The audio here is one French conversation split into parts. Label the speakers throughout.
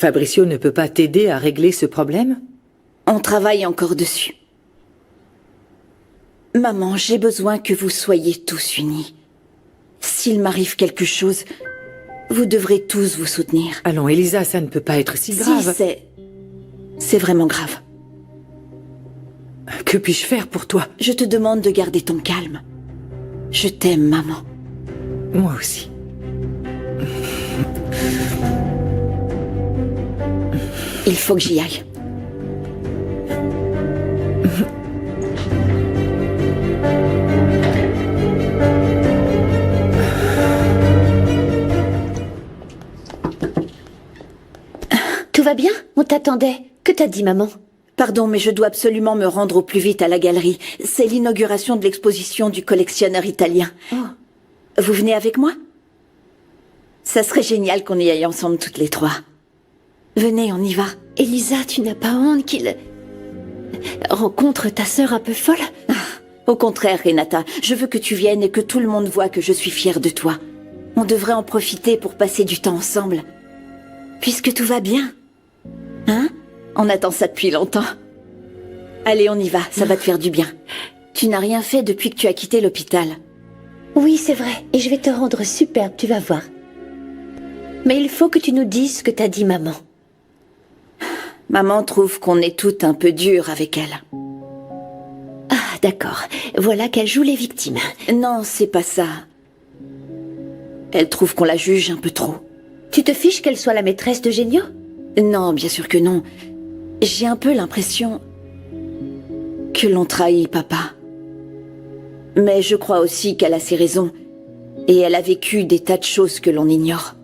Speaker 1: Fabricio ne peut pas t'aider à régler ce problème?
Speaker 2: On travaille encore dessus. Maman, j'ai besoin que vous soyez tous unis. S'il m'arrive quelque chose, vous devrez tous vous soutenir.
Speaker 1: Allons, Elisa, ça ne peut pas être si grave.
Speaker 2: Si, c'est vraiment grave.
Speaker 1: Que puis-je faire pour toi?
Speaker 2: Je te demande de garder ton calme. Je t'aime, maman.
Speaker 1: Moi aussi.
Speaker 2: Il faut que j'y aille.
Speaker 3: Tout va bien? On t'attendait. Que t'as dit, maman?
Speaker 2: Pardon, mais je dois absolument me rendre au plus vite à la galerie. C'est l'inauguration de l'exposition du collectionneur italien.
Speaker 3: Oh.
Speaker 2: Vous venez avec moi? Ça serait génial qu'on y aille ensemble toutes les trois. Venez, on y va.
Speaker 3: Elisa, tu n'as pas honte qu'il rencontre ta sœur un peu folle?
Speaker 2: Au contraire, Renata, je veux que tu viennes et que tout le monde voit que je suis fière de toi. On devrait en profiter pour passer du temps ensemble. Puisque tout va bien. Hein? On attend ça depuis longtemps. Allez, on y va, ça va te faire du bien. Tu n'as rien fait depuis que tu as quitté l'hôpital.
Speaker 3: Oui, c'est vrai. Et je vais te rendre superbe, tu vas voir. Mais il faut que tu nous dises ce que t'as dit, maman.
Speaker 2: Maman trouve qu'on est toutes un peu dures avec elle.
Speaker 3: Ah, d'accord. Voilà qu'elle joue les victimes.
Speaker 2: Non, c'est pas ça. Elle trouve qu'on la juge un peu trop.
Speaker 3: Tu te fiches qu'elle soit la maîtresse de Genio?
Speaker 2: Non, bien sûr que non. J'ai un peu l'impression que l'on trahit papa. Mais je crois aussi qu'elle a ses raisons. Et elle a vécu des tas de choses que l'on ignore.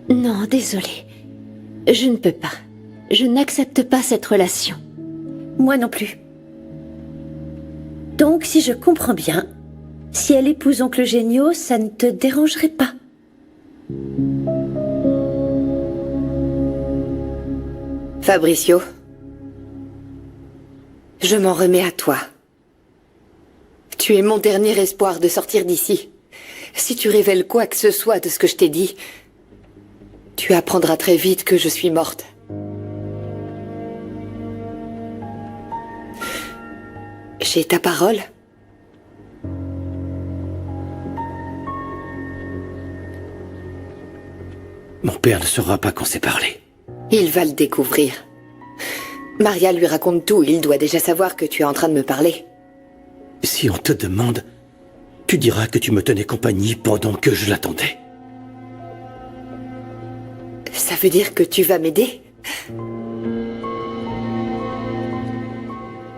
Speaker 3: Non, désolée. Je ne peux pas. Je n'accepte pas cette relation. Moi non plus. Donc, si je comprends bien, si elle épouse oncle Genio, ça ne te dérangerait pas?
Speaker 4: Fabricio, je m'en remets à toi. Tu es mon dernier espoir de sortir d'ici. Si tu révèles quoi que ce soit de ce que je t'ai dit, tu apprendras très vite que je suis morte. J'ai ta parole?
Speaker 5: Mon père ne saura pas qu'on s'est parlé.
Speaker 4: Il va le découvrir. Maria lui raconte tout, il doit déjà savoir que tu es en train de me parler.
Speaker 5: Si on te demande, tu diras que tu me tenais compagnie pendant que je l'attendais.
Speaker 4: Ça veut dire que tu vas m'aider?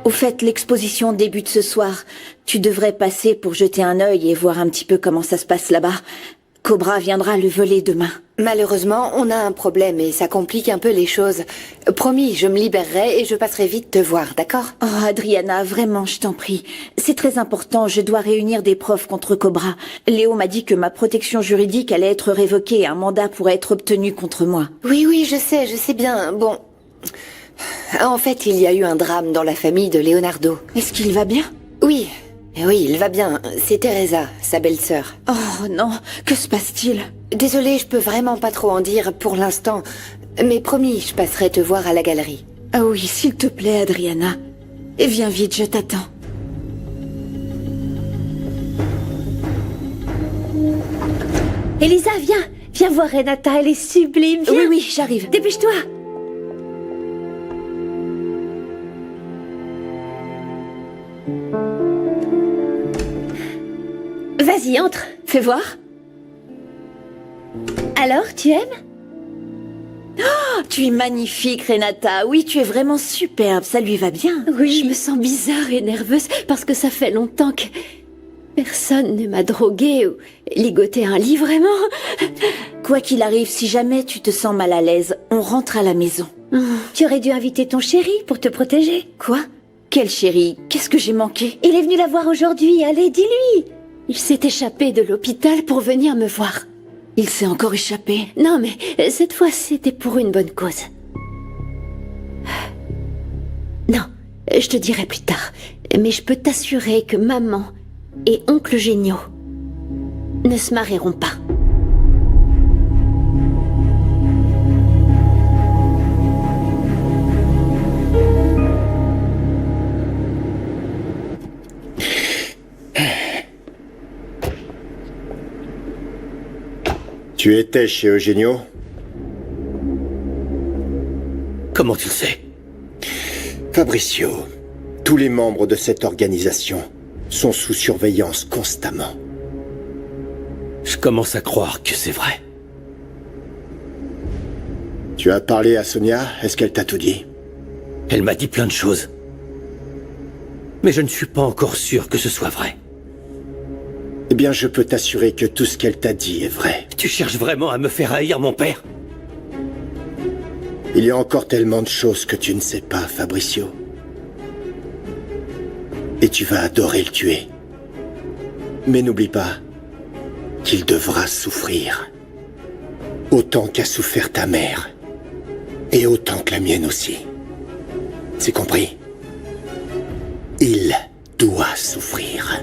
Speaker 2: Au fait, l'exposition débute ce soir. Tu devrais passer pour jeter un œil et voir un petit peu comment ça se passe là-bas. Cobra viendra le voler demain.
Speaker 4: Malheureusement, on a un problème et ça complique un peu les choses. Promis, je me libérerai et je passerai vite te voir, d'accord?
Speaker 2: Oh, Adriana, vraiment, je t'en prie. C'est très important, je dois réunir des preuves contre Cobra. Léo m'a dit que ma protection juridique allait être révoquée et un mandat pourrait être obtenu contre moi.
Speaker 4: Oui, je sais bien. Bon... En fait, il y a eu un drame dans la famille de Leonardo.
Speaker 2: Est-ce qu'il va bien?
Speaker 4: Oui, il va bien. C'est Teresa, sa belle-sœur.
Speaker 2: Oh non, que se passe-t-il?
Speaker 4: Désolée, je peux vraiment pas trop en dire pour l'instant. Mais promis, je passerai te voir à la galerie.
Speaker 2: Ah oui, s'il te plaît, Adriana. Et viens vite, je t'attends.
Speaker 3: Elisa, viens! Viens voir Renata, elle est sublime, viens!
Speaker 2: Oui, j'arrive.
Speaker 3: Dépêche-toi! Vas-y, entre.
Speaker 2: Fais voir.
Speaker 3: Alors, tu aimes?
Speaker 2: Oh, tu es magnifique, Renata. Oui, tu es vraiment superbe, ça lui va bien.
Speaker 3: Oui, je me sens bizarre et nerveuse parce que ça fait longtemps que personne ne m'a droguée ou ligoté un lit, vraiment.
Speaker 2: Quoi qu'il arrive, si jamais tu te sens mal à l'aise, on rentre à la maison.
Speaker 3: Tu aurais dû inviter ton chéri pour te protéger.
Speaker 2: Quoi? Quel chéri? Qu'est-ce que j'ai manqué?
Speaker 3: Il est venu la voir aujourd'hui, allez, dis-lui. Il s'est échappé de l'hôpital pour venir me voir.
Speaker 2: Il s'est encore échappé?
Speaker 3: Non, mais cette fois, c'était pour une bonne cause. Non, je te dirai plus tard. Mais je peux t'assurer que maman et oncle Genio ne se marieront pas.
Speaker 6: Tu étais chez Eugenio?
Speaker 5: Comment tu le sais?
Speaker 6: Fabricio, tous les membres de cette organisation sont sous surveillance constamment.
Speaker 5: Je commence à croire que c'est vrai.
Speaker 6: Tu as parlé à Sonia? Est-ce qu'elle t'a tout dit?
Speaker 5: Elle m'a dit plein de choses. Mais je ne suis pas encore sûr que ce soit vrai.
Speaker 6: Eh bien, je peux t'assurer que tout ce qu'elle t'a dit est vrai.
Speaker 5: Tu cherches vraiment à me faire haïr mon père?
Speaker 6: Il y a encore tellement de choses que tu ne sais pas, Fabricio. Et tu vas adorer le tuer. Mais n'oublie pas qu'il devra souffrir. Autant qu'a souffert ta mère. Et autant que la mienne aussi. C'est compris? Il doit souffrir.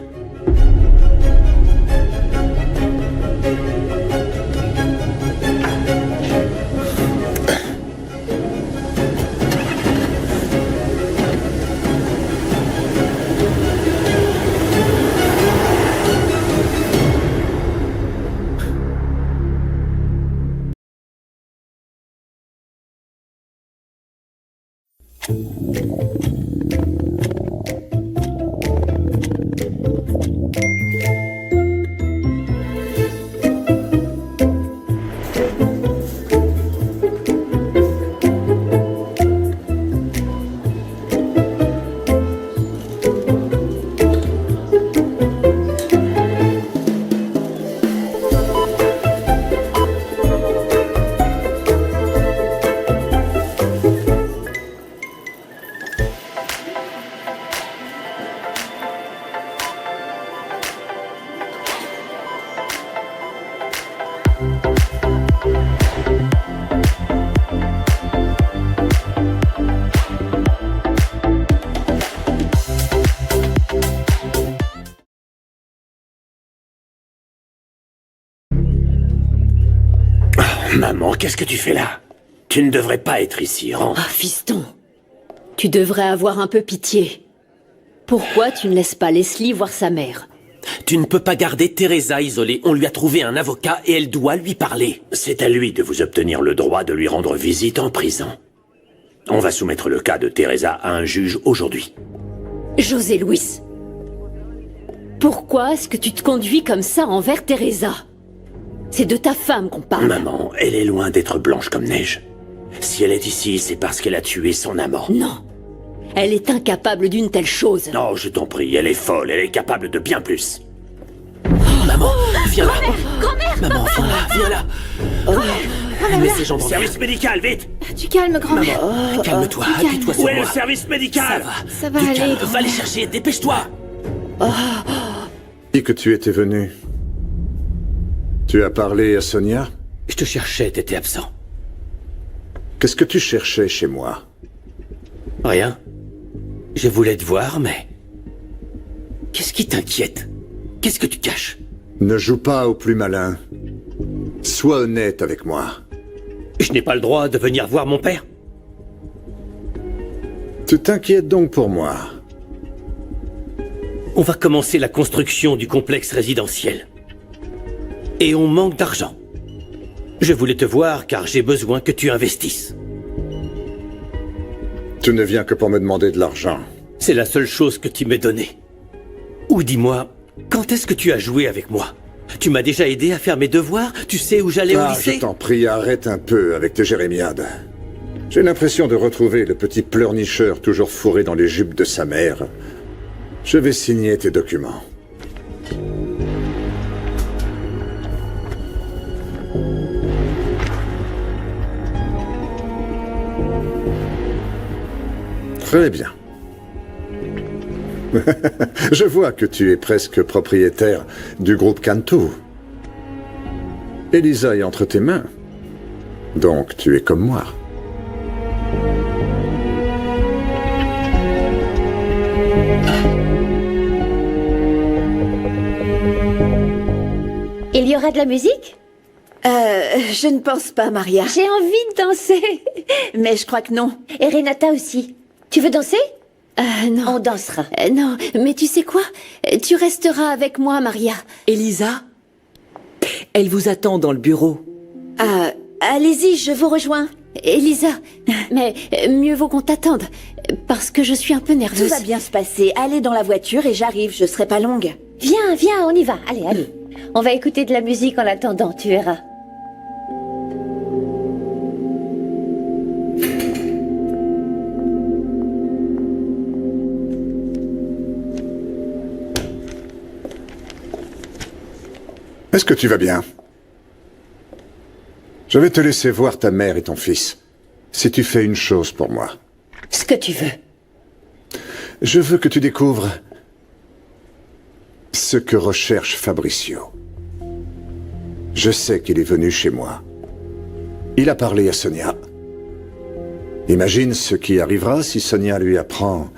Speaker 5: Maman, qu'est-ce que tu fais là? Tu ne devrais pas être ici, rentre.
Speaker 3: Ah, fiston, tu devrais avoir un peu pitié. Pourquoi tu ne laisses pas Leslie voir sa mère?
Speaker 7: Tu ne peux pas garder Teresa isolée. On lui a trouvé un avocat et elle doit lui parler.
Speaker 5: C'est à lui de vous obtenir le droit de lui rendre visite en prison. On va soumettre le cas de Teresa à un juge aujourd'hui.
Speaker 3: José Luis, pourquoi est-ce que tu te conduis comme ça envers Teresa? C'est de ta femme qu'on parle.
Speaker 5: Maman, elle est loin d'être blanche comme neige. Si elle est ici, c'est parce qu'elle a tué son amant.
Speaker 3: Non, elle est incapable d'une telle chose.
Speaker 5: Non, je t'en prie, elle est folle, elle est capable de bien plus.
Speaker 7: Maman, viens là. Maman, viens là. Mets ses jambes en l'air.
Speaker 5: Service médical, vite!
Speaker 8: Tu calmes, grand-mère.
Speaker 7: Calme-toi, appuie-toi sur
Speaker 5: Où est
Speaker 7: moi.
Speaker 5: le service médical?
Speaker 8: Ça va
Speaker 7: Du
Speaker 8: aller,
Speaker 7: calme,
Speaker 8: grand-mère.
Speaker 7: va les chercher, dépêche-toi.
Speaker 9: Dis que tu étais venu. Tu as parlé à Sonia?
Speaker 5: Je te cherchais, t'étais absent.
Speaker 9: Qu'est-ce que tu cherchais chez moi?
Speaker 5: Rien. Je voulais te voir, mais... Qu'est-ce qui t'inquiète? Qu'est-ce que tu caches?
Speaker 9: Ne joue pas au plus malin. Sois honnête avec moi.
Speaker 5: Je n'ai pas le droit de venir voir mon père?
Speaker 9: Tu t'inquiètes donc pour moi.
Speaker 5: On va commencer la construction du complexe résidentiel. Et on manque d'argent. Je voulais te voir car j'ai besoin que tu investisses.
Speaker 9: Tu ne viens que pour me demander de l'argent.
Speaker 5: C'est la seule chose que tu m'aies donnée. Ou dis-moi, quand est-ce que tu as joué avec moi? Tu m'as déjà aidé à faire mes devoirs? Tu sais où j'allais au lycée?
Speaker 9: Je t'en prie, arrête un peu avec tes jérémiades. J'ai l'impression de retrouver le petit pleurnicheur toujours fourré dans les jupes de sa mère. Je vais signer tes documents. Très bien. Je vois que tu es presque propriétaire du groupe Cantu. Elisa est entre tes mains. Donc tu es comme moi.
Speaker 3: Il y aura de la musique?
Speaker 2: Je ne pense pas, Maria.
Speaker 3: J'ai envie de danser.
Speaker 2: Mais je crois que non.
Speaker 3: Et Renata aussi. Tu veux danser? Non.
Speaker 2: On dansera.
Speaker 3: Non, mais tu sais quoi? Tu resteras avec moi, Maria.
Speaker 1: Elisa, elle vous attend dans le bureau.
Speaker 2: Ah, allez-y, je vous rejoins.
Speaker 3: Elisa, mais mieux vaut qu'on t'attende, parce que je suis un peu
Speaker 2: Tout
Speaker 3: nerveuse.
Speaker 2: va bien se passer. Allez dans la voiture et j'arrive, je serai pas longue.
Speaker 3: Viens, on y va. Allez. On va écouter de la musique en attendant, tu verras.
Speaker 9: Est-ce que tu vas bien? Je vais te laisser voir ta mère et ton fils, si tu fais une chose pour moi.
Speaker 3: Ce que tu veux.
Speaker 9: Je veux que tu découvres ce que recherche Fabricio. Je sais qu'il est venu chez moi. Il a parlé à Sonia. Imagine ce qui arrivera si Sonia lui apprend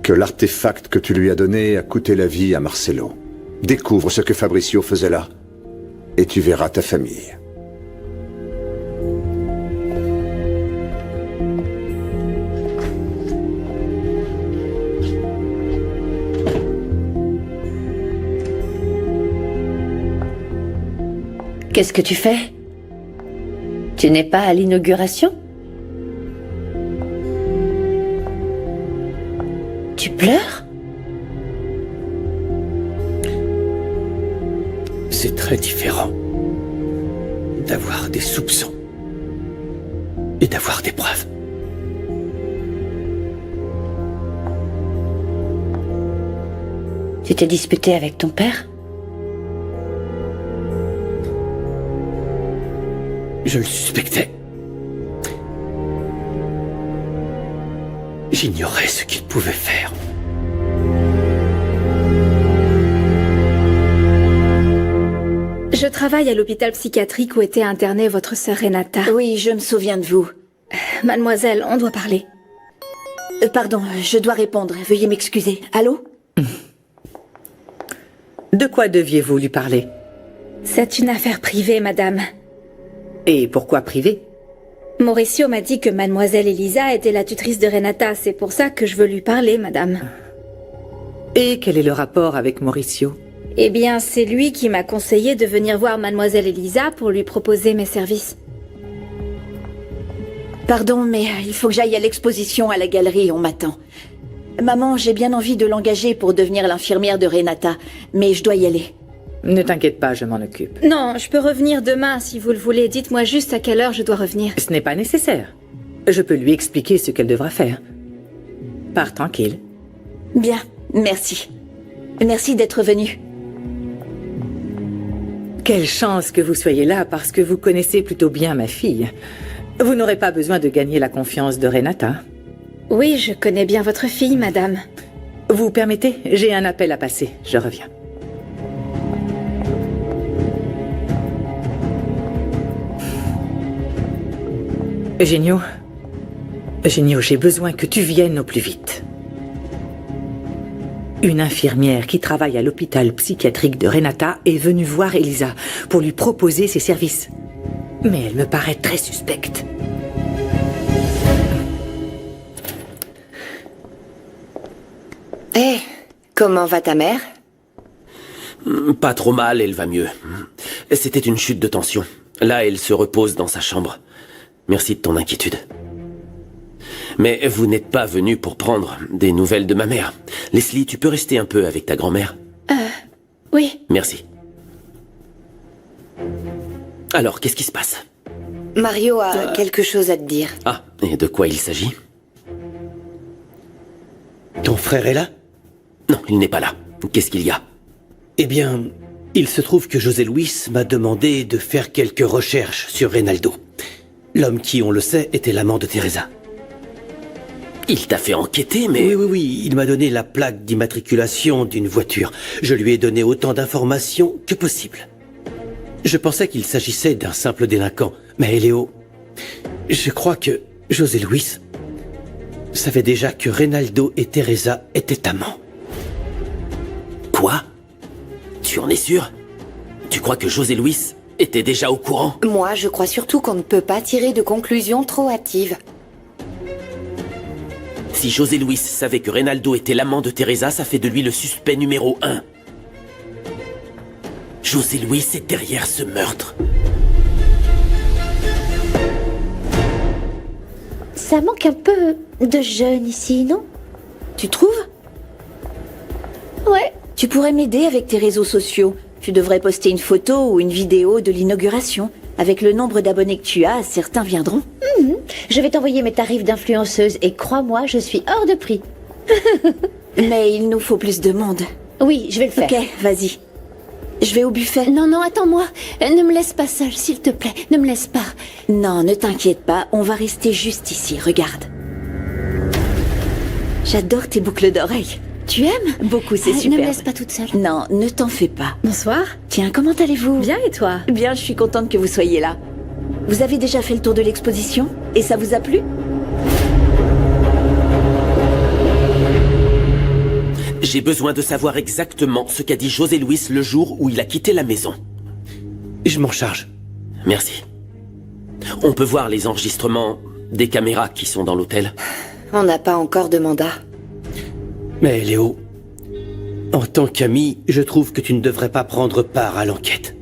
Speaker 9: que l'artefact que tu lui as donné a coûté la vie à Marcelo. Découvre ce que Fabricio faisait là, et tu verras ta famille.
Speaker 3: Qu'est-ce que tu fais? Tu n'es pas à l'inauguration? Tu pleures?
Speaker 5: C'est très différent d'avoir des soupçons et d'avoir des preuves.
Speaker 3: Tu t'es disputé avec ton père?
Speaker 5: Je le suspectais. J'ignorais ce qu'il pouvait faire.
Speaker 8: Je travaille à l'hôpital psychiatrique où était internée votre sœur Renata.
Speaker 2: Oui, je me souviens de vous.
Speaker 8: Mademoiselle, on doit parler.
Speaker 2: Pardon, je dois répondre. Veuillez m'excuser. Allô?
Speaker 1: De quoi deviez-vous lui parler?
Speaker 8: C'est une affaire privée, madame.
Speaker 1: Et pourquoi privé?
Speaker 8: Mauricio m'a dit que mademoiselle Elisa était la tutrice de Renata. C'est pour ça que je veux lui parler, madame.
Speaker 1: Et quel est le rapport avec Mauricio?
Speaker 8: Eh bien, c'est lui qui m'a conseillé de venir voir mademoiselle Elisa pour lui proposer mes services.
Speaker 2: Pardon, mais il faut que j'aille à l'exposition à la galerie, on m'attend. Maman, j'ai bien envie de l'engager pour devenir l'infirmière de Renata, mais je dois y aller.
Speaker 1: Ne t'inquiète pas, je m'en occupe.
Speaker 8: Non, je peux revenir demain si vous le voulez. Dites-moi juste à quelle heure je dois revenir.
Speaker 1: Ce n'est pas nécessaire. Je peux lui expliquer ce qu'elle devra faire. Pars tranquille.
Speaker 2: Bien, merci. Merci d'être venu.
Speaker 1: Quelle chance que vous soyez là parce que vous connaissez plutôt bien ma fille. Vous n'aurez pas besoin de gagner la confiance de Renata.
Speaker 8: Oui, je connais bien votre fille, madame.
Speaker 1: Vous permettez? J'ai un appel à passer. Je reviens. Eugenio, j'ai besoin que tu viennes au plus vite. Une infirmière qui travaille à l'hôpital psychiatrique de Renata est venue voir Elisa pour lui proposer ses services. Mais elle me paraît très suspecte.
Speaker 4: Hé, comment va ta mère?
Speaker 7: Pas trop mal, elle va mieux. C'était une chute de tension. Là, elle se repose dans sa chambre. Merci de ton inquiétude. Mais vous n'êtes pas venu pour prendre des nouvelles de ma mère. Leslie, tu peux rester un peu avec ta grand-mère?
Speaker 8: Oui.
Speaker 7: Merci. Alors, qu'est-ce qui se passe?
Speaker 4: Mario a quelque chose à te dire.
Speaker 7: Ah, et de quoi il s'agit?
Speaker 5: Ton frère est là?
Speaker 7: Non, il n'est pas là. Qu'est-ce qu'il y a?
Speaker 5: Eh bien, il se trouve que José Luis m'a demandé de faire quelques recherches sur Reynaldo. L'homme qui, on le sait, était l'amant de Teresa.
Speaker 7: Il t'a fait enquêter, mais...
Speaker 5: Oui, il m'a donné la plaque d'immatriculation d'une voiture. Je lui ai donné autant d'informations que possible. Je pensais qu'il s'agissait d'un simple délinquant, mais Léo, je crois que José Luis savait déjà que Reynaldo et Teresa étaient amants.
Speaker 7: Quoi? Tu en es sûr? Tu crois que José Luis était déjà au courant?
Speaker 4: Moi, je crois surtout qu'on ne peut pas tirer de conclusions trop hâtives.
Speaker 7: Si José Luis savait que Reynaldo était l'amant de Teresa, ça fait de lui le suspect numéro 1. José Luis est derrière ce meurtre.
Speaker 3: Ça manque un peu de jeunes ici, non?
Speaker 2: Tu trouves?
Speaker 3: Ouais.
Speaker 2: Tu pourrais m'aider avec tes réseaux sociaux. Tu devrais poster une photo ou une vidéo de l'inauguration. Avec le nombre d'abonnés que tu as, certains viendront.
Speaker 3: Je vais t'envoyer mes tarifs d'influenceuse et crois-moi, je suis hors de prix.
Speaker 2: Mais il nous faut plus de monde.
Speaker 3: Oui, je vais le faire.
Speaker 2: Ok, vas-y. Je vais au buffet.
Speaker 3: Non, non, attends-moi. Ne me laisse pas seule, s'il te plaît. Ne me laisse pas.
Speaker 2: Non, ne t'inquiète pas, on va rester juste ici, regarde. J'adore tes boucles d'oreilles.
Speaker 3: Tu aimes?
Speaker 2: Beaucoup, c'est
Speaker 3: Ne
Speaker 2: super.
Speaker 3: me laisse pas toute seule.
Speaker 2: Non, ne t'en fais pas.
Speaker 8: Bonsoir.
Speaker 2: Tiens, comment allez-vous?
Speaker 8: Bien et toi?
Speaker 2: Bien, je suis contente que vous soyez là. Vous avez déjà fait le tour de l'exposition? Et ça vous a plu?
Speaker 7: J'ai besoin de savoir exactement ce qu'a dit José Luis le jour où il a quitté la maison.
Speaker 5: Je m'en charge.
Speaker 7: Merci. On peut voir les enregistrements des caméras qui sont dans l'hôtel.
Speaker 4: On n'a pas encore de mandat.
Speaker 5: Mais Léo, en tant qu'ami, je trouve que tu ne devrais pas prendre part à l'enquête.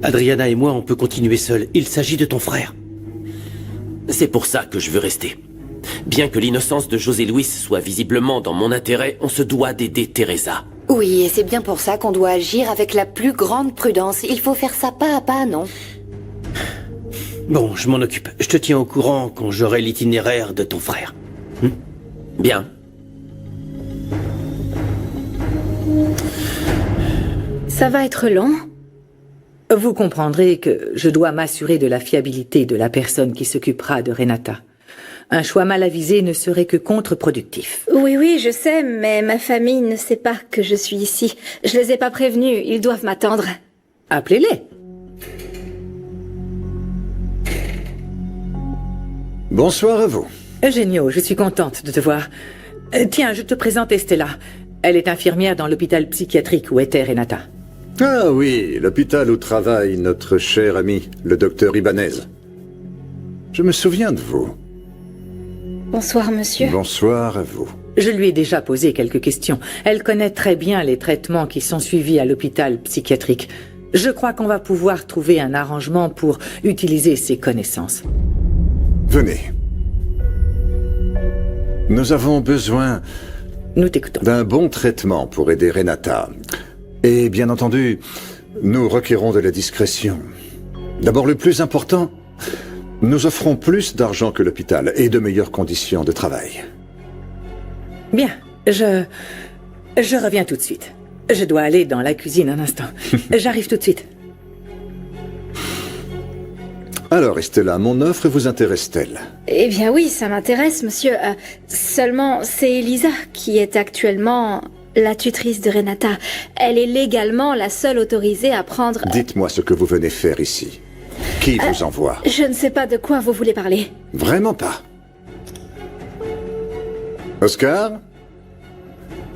Speaker 5: Adriana et moi, on peut continuer seuls. Il s'agit de ton frère.
Speaker 7: C'est pour ça que je veux rester. Bien que l'innocence de José Luis soit visiblement dans mon intérêt, on se doit d'aider Teresa.
Speaker 4: Oui, et c'est bien pour ça qu'on doit agir avec la plus grande prudence. Il faut faire ça pas à pas, non?
Speaker 5: Bon, je m'en occupe. Je te tiens au courant quand j'aurai l'itinéraire de ton frère.
Speaker 7: Bien.
Speaker 8: Ça va être long.
Speaker 1: Vous comprendrez que je dois m'assurer de la fiabilité de la personne qui s'occupera de Renata. Un choix mal avisé ne serait que contre-productif.
Speaker 8: Oui, oui, je sais, mais ma famille ne sait pas que je suis ici. Je les ai pas prévenus, ils doivent m'attendre.
Speaker 1: Appelez-les.
Speaker 9: Bonsoir à vous.
Speaker 1: Eugenio, je suis contente de te voir. Tiens, je te présente Estella. Elle est infirmière dans l'hôpital psychiatrique où était Renata.
Speaker 9: Ah oui, l'hôpital où travaille notre cher ami, le docteur Ibanez. Je me souviens de vous.
Speaker 8: Bonsoir, monsieur.
Speaker 9: Bonsoir à vous.
Speaker 1: Je lui ai déjà posé quelques questions. Elle connaît très bien les traitements qui sont suivis à l'hôpital psychiatrique. Je crois qu'on va pouvoir trouver un arrangement pour utiliser ses connaissances.
Speaker 9: Venez. Nous avons besoin
Speaker 1: Nous t'écoutons.
Speaker 9: d'un bon traitement pour aider Renata. Et bien entendu, nous requérons de la discrétion. D'abord, le plus important, nous offrons plus d'argent que l'hôpital et de meilleures conditions de travail.
Speaker 1: Bien, je reviens tout de suite. Je dois aller dans la cuisine un instant. J'arrive tout de suite.
Speaker 9: Alors, Estella, mon offre vous intéresse-t-elle?
Speaker 8: Eh bien oui, ça m'intéresse, monsieur. Seulement, c'est Elisa qui est actuellement la tutrice de Renata. Elle est légalement la seule autorisée à prendre...
Speaker 9: Dites-moi ce que vous venez faire ici. Qui vous envoie?
Speaker 8: Je ne sais pas de quoi vous voulez parler.
Speaker 9: Vraiment pas. Oscar?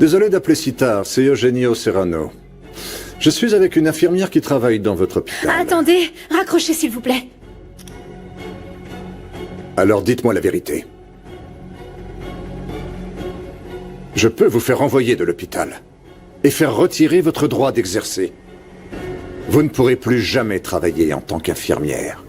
Speaker 9: Désolé d'appeler si tard, c'est Eugenio Serrano. Je suis avec une infirmière qui travaille dans votre hôpital.
Speaker 8: Attendez, raccrochez s'il vous plaît.
Speaker 9: Alors dites-moi la vérité. Je peux vous faire envoyer de l'hôpital et faire retirer votre droit d'exercer. Vous ne pourrez plus jamais travailler en tant qu'infirmière.